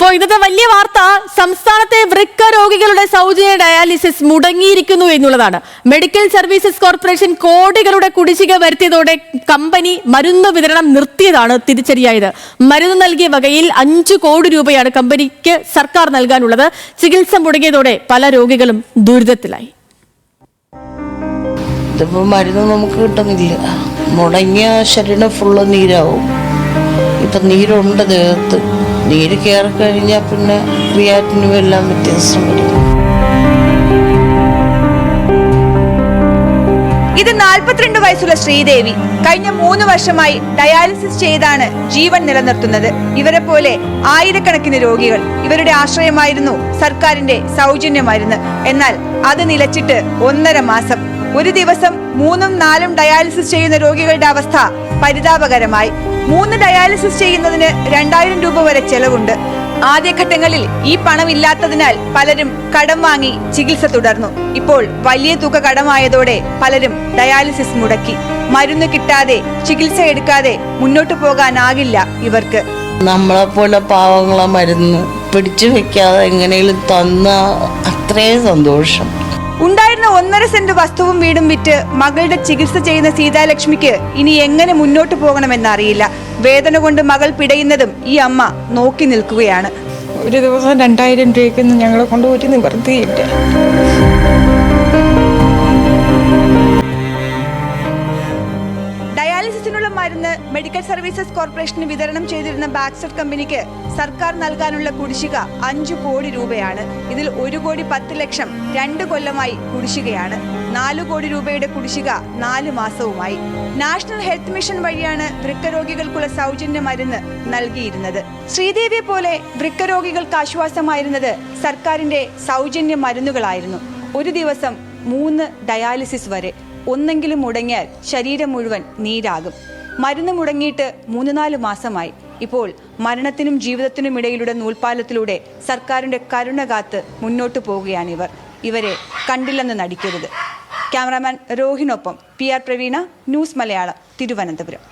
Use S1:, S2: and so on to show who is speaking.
S1: അപ്പോൾ ഇന്നത്തെ വലിയ വാർത്ത സംസ്ഥാനത്തെ വൃക്ക രോഗികളുടെ സൗജന്യ ഡയാലിസിസ് മുടങ്ങിയിരിക്കുന്നു എന്നുള്ളതാണ്. മെഡിക്കൽ സർവീസസ് കോർപ്പറേഷൻ കോടികളുടെ കുടിശ്ശിക വരുത്തിയതോടെ കമ്പനി മരുന്ന് വിതരണം നിർത്തിയതാണ് തിരിച്ചടിയായത്. മരുന്ന് നൽകിയ വകയിൽ 5 കോടി രൂപയാണ് കമ്പനിക്ക് സർക്കാർ നൽകാനുള്ളത്. ചികിത്സ മുടങ്ങിയതോടെ പല രോഗികളും ദുരിതത്തിലായി.
S2: ഇതിപ്പോൾ മരുന്ന് നമുക്ക് കിട്ടുന്നില്ല. മുടങ്ങിയ ശരീരം ഫുള്ള് നീരാവും. ഇപ്പം നീരുണ്ട് ദേഹത്ത്. നീര് കയറി കഴിഞ്ഞാൽ പിന്നെ ക്രിയാറ്റിനും എല്ലാം വ്യത്യാസം വരും.
S3: ഇത് 42 വയസ്സുള്ള ശ്രീദേവി കഴിഞ്ഞ 3 വർഷമായി ഡയാലിസിസ് ചെയ്താണ് ജീവൻ നിലനിർത്തുന്നത്. ഇവരെ പോലെ ആയിരക്കണക്കിന് രോഗികൾ ഇവരുടെ ആശ്രയമായിരുന്നു സർക്കാരിന്റെ സൗജന്യ മരുന്ന്. എന്നാൽ അത് നിലച്ചിട്ട് 1.5 മാസം. ഒരു ദിവസം 3ഉം 4ഉം ഡയാലിസിസ് ചെയ്യുന്ന രോഗികളുടെ അവസ്ഥ പരിതാപകരമായി. 3 ഡയാലിസിസ് ചെയ്യുന്നതിന് 2000 രൂപ വരെ ചെലവുണ്ട്. ആദ്യഘട്ടങ്ങളിൽ ഈ പണമില്ലാത്തതിനാൽ പലരും കടം വാങ്ങി ചികിത്സ തുടർന്നു. ഇപ്പോൾ വലിയ തുക കടമായതോടെ പലരും ഡയാലിസിസ് മുടക്കി. മരുന്ന് കിട്ടാതെ ചികിത്സ എടുക്കാതെ മുന്നോട്ടു പോകാനാകില്ല ഇവർക്ക്.
S2: നമ്മളെ പോലെ പാവങ്ങളെ മരുന്ന് പിടിച്ചു വെക്കാതെ എങ്ങനെയും തന്ന അത്രയും സന്തോഷം.
S3: ഉണ്ടായിരുന്ന 1.5 സെന്റ് വസ്തുവും വീടും വിറ്റ് മകളുടെ ചികിത്സ ചെയ്യുന്ന സീതാലക്ഷ്മിക്ക് ഇനി എങ്ങനെ മുന്നോട്ട് പോകണമെന്നറിയില്ല. വേദന കൊണ്ട് മകൾ പിടയുന്നതും ഈ അമ്മ നോക്കി നിൽക്കുകയാണ്.
S4: ഒരു ദിവസം 2000 രൂപയ്ക്കൊന്നും ഞങ്ങളെ കൊണ്ട് ഒരു നിവൃത്തിയില്ല.
S3: ഡയാലിസിസിനുള്ള മരുന്ന് മെഡിക്കൽ സർവീസസ് കോർപ്പറേഷന് വിതരണം ചെയ്തിരുന്ന ബാക്സ്റ്റർ കമ്പനിക്ക് സർക്കാർ നൽകാനുള്ള കുടിശ്ശിക 5 കോടി രൂപയാണ്. ഇതിൽ 1,10,00,000 2 കൊല്ലമായി കുടിശ്ശികയാണ്. 4 കോടി രൂപയുടെ കുടിശ്ശിക 4 മാസവുമായി. നാഷണൽ ഹെൽത്ത് മിഷൻ വഴിയാണ് വൃക്ക രോഗികൾക്കുള്ള സൗജന്യ മരുന്ന് നൽകിയിരുന്നത്. ശ്രീദേവിയെ പോലെ വൃക്ക രോഗികൾക്ക് ആശ്വാസമായിരുന്നത് സർക്കാരിന്റെ സൗജന്യ മരുന്നുകളായിരുന്നു. ഒരു ദിവസം 3 ഡയാലിസിസ് വരെ. ഒന്നെങ്കിലും മുടങ്ങിയാൽ ശരീരം മുഴുവൻ നീരാകും. മരുന്ന് മുടങ്ങിയിട്ട് 3-4 മാസമായി. ഇപ്പോൾ മരണത്തിനും ജീവിതത്തിനും ഇടയിലൂടെ നൂൽപ്പാലത്തിലൂടെ സർക്കാരിന്റെ കരുണ കാത്ത് മുന്നോട്ടു പോവുകയാണിവർ. ഇവരെ കണ്ടില്ലെന്ന് നടിക്കരുത്. ക്യാമറാമാൻ രോഹിനൊപ്പം PR പ്രവീണ, ന്യൂസ് മലയാളം, തിരുവനന്തപുരം.